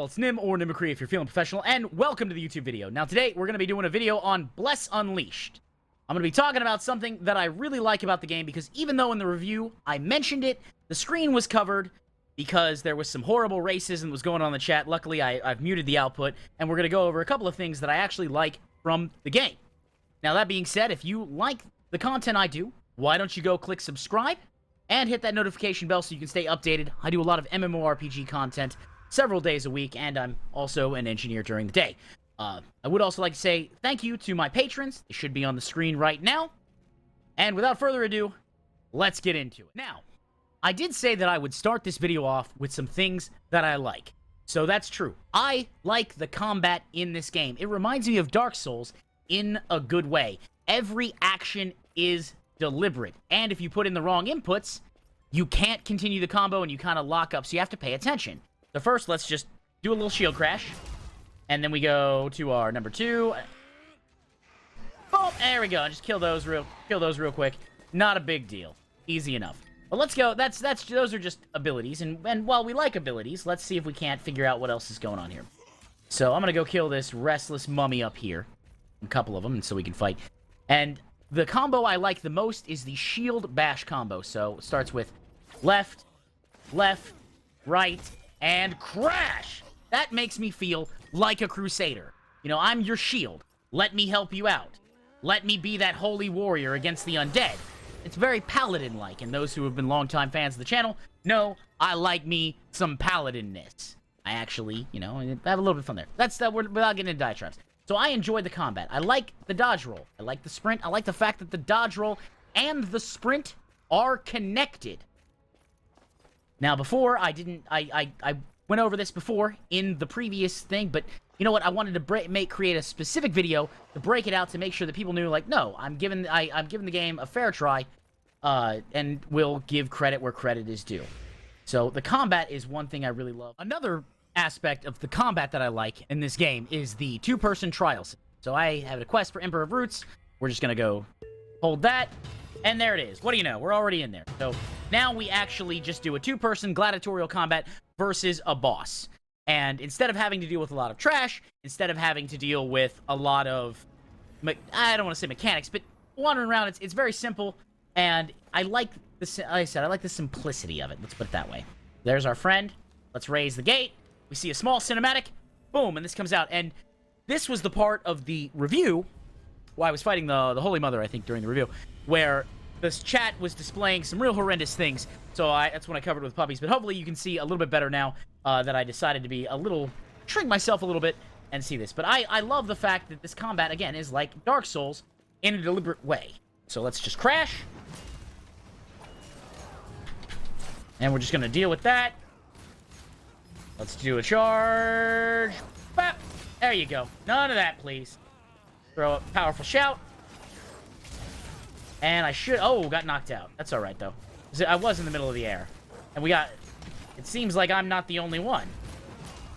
all, it's Nim or Nimicry if you're feeling professional, and welcome to the YouTube video. Now today, we're going to be doing a video on Bless Unleashed. I'm going to be talking about something that I really like about the game, because even though in the review I mentioned it, the screen was covered because there was some horrible racism that was going on in the chat. Luckily, I've muted the output, and we're going to go over a couple of things that I actually like from the game. Now that being said, if you like the content I do, why don't you go click subscribe and hit that notification bell so you can stay updated. I do a lot of MMORPG content several days a week, and I'm also an engineer during the day. I would also like to say thank you to my patrons. They should be on the screen right now. And without further ado, let's get into it. Now, I did say that I would start this video off with some things that I like. So that's true. I like the combat in this game. It reminds me of Dark Souls in a good way. Every action is deliberate, and if you put in the wrong inputs, you can't continue the combo and you kind of lock up, so you have to pay attention. So first, let's just do a little shield crash, and then we go to our number 2. Boom! There we go. Just kill those real quick. Not a big deal. Easy enough. But let's go. Those are just abilities, and while we like abilities, let's see if we can't figure out what else is going on here. So I'm gonna go kill this restless mummy up here, a couple of them, and so we can fight. And the combo I like the most is the shield bash combo. So it starts with left, left, right, and crash! That makes me feel like a crusader. You know, I'm your shield. Let me help you out. Let me be that holy warrior against the undead. It's very paladin-like, and those who have been longtime fans of the channel know I like me some paladin-ness. I actually, you know, have a little bit of fun there. That's that without getting into diatribes. So I enjoy the combat. I like the dodge roll. I like the sprint. I like the fact that the dodge roll and the sprint are connected. Now, before, I went over this before in the previous thing, but you know what? I wanted to create a specific video to break it out to make sure that people knew, like, no, I'm giving the game a fair try, and will give credit where credit is due. So the combat is one thing I really love. Another aspect of the combat that I like in this game is the two-person trials. So I have a quest for Emperor of Roots. We're just gonna go hold that. And there it is. What do you know? We're already in there. So now we actually just do a two-person gladiatorial combat versus a boss. And instead of having to deal with a lot of trash, instead of having to deal with a lot of, I don't want to say mechanics, but wandering around, it's very simple. And I like like I said, I like the simplicity of it. Let's put it that way. There's our friend. Let's raise the gate. We see a small cinematic. Boom, and this comes out. And this was the part of the review. Well, I was fighting the Holy Mother, I think, during the review, where this chat was displaying some real horrendous things. So that's when I covered with puppies. But hopefully you can see a little bit better now that I decided to shrink myself a little bit and see this. But I love the fact that this combat, again, is like Dark Souls in a deliberate way. So let's just crash. And we're just going to deal with that. Let's do a charge. Bap! There you go. None of that, please. Throw a powerful shout. And I should... Oh, got knocked out. That's alright, though. I was in the middle of the air. And we got... It seems like I'm not the only one.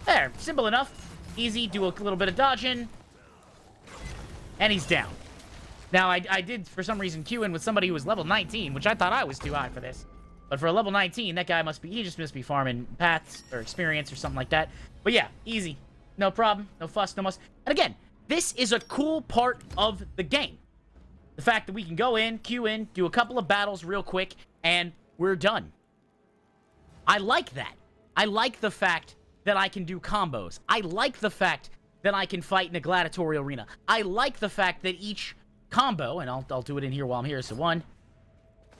There. Simple enough. Easy. Do a little bit of dodging. And he's down. Now, I did, for some reason, queue in with somebody who was level 19, which I thought I was too high for this. But for a level 19, that guy must be... He just must be farming paths or experience or something like that. But yeah, easy. No problem. No fuss, no muss. And again, this is a cool part of the game. The fact that we can go in, queue in, do a couple of battles real quick, and we're done. I like that. I like the fact that I can do combos. I like the fact that I can fight in a gladiatorial arena. I like the fact that each combo, and I'll do it in here while I'm here, so 1,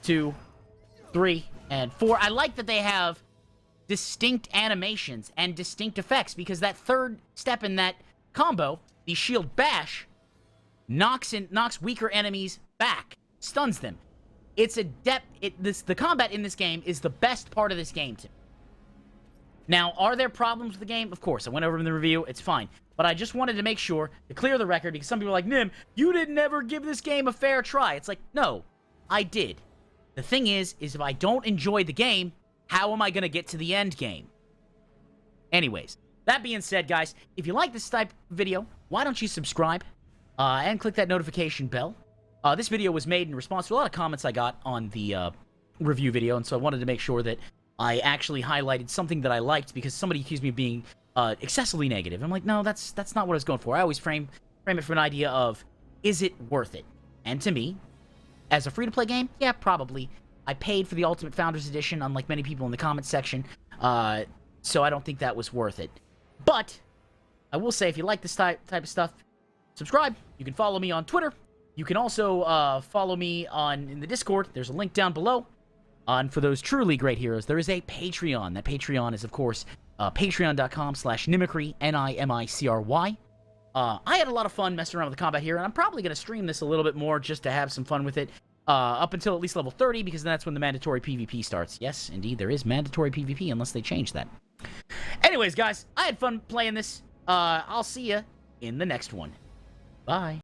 2, 3, and 4. I like that they have distinct animations and distinct effects, because that third step in that combo, the shield bash, knocks weaker enemies back, stuns them. It's a the combat in this game is the best part of this game to me. Now, are there problems with the game? Of course, I went over in the review, it's fine. But I just wanted to make sure to clear the record, because some people are like, Nim, you didn't ever give this game a fair try. It's like, no, I did. The thing is if I don't enjoy the game, how am I going to get to the end game? Anyways, that being said, guys, if you like this type of video, why don't you subscribe and click that notification bell? This video was made in response to a lot of comments I got on the review video, and so I wanted to make sure that I actually highlighted something that I liked, because somebody accused me of being excessively negative. I'm like, no, that's not what I was going for. I always frame it from an idea of, is it worth it? And to me, as a free-to-play game, yeah, probably. I paid for the Ultimate Founders Edition, unlike many people in the comments section, so I don't think that was worth it. But I will say, if you like this type of stuff, subscribe. You can follow me on Twitter. You can also follow me in the Discord. There's a link down below. And for those truly great heroes, there is a Patreon. That Patreon is, of course, patreon.com/Nimicry, Nimicry. I had a lot of fun messing around with the combat here, and I'm probably going to stream this a little bit more just to have some fun with it, up until at least level 30, because that's when the mandatory PvP starts. Yes, indeed, there is mandatory PvP, unless they change that. Anyways, guys, I had fun playing this. I'll see you in the next one. Bye.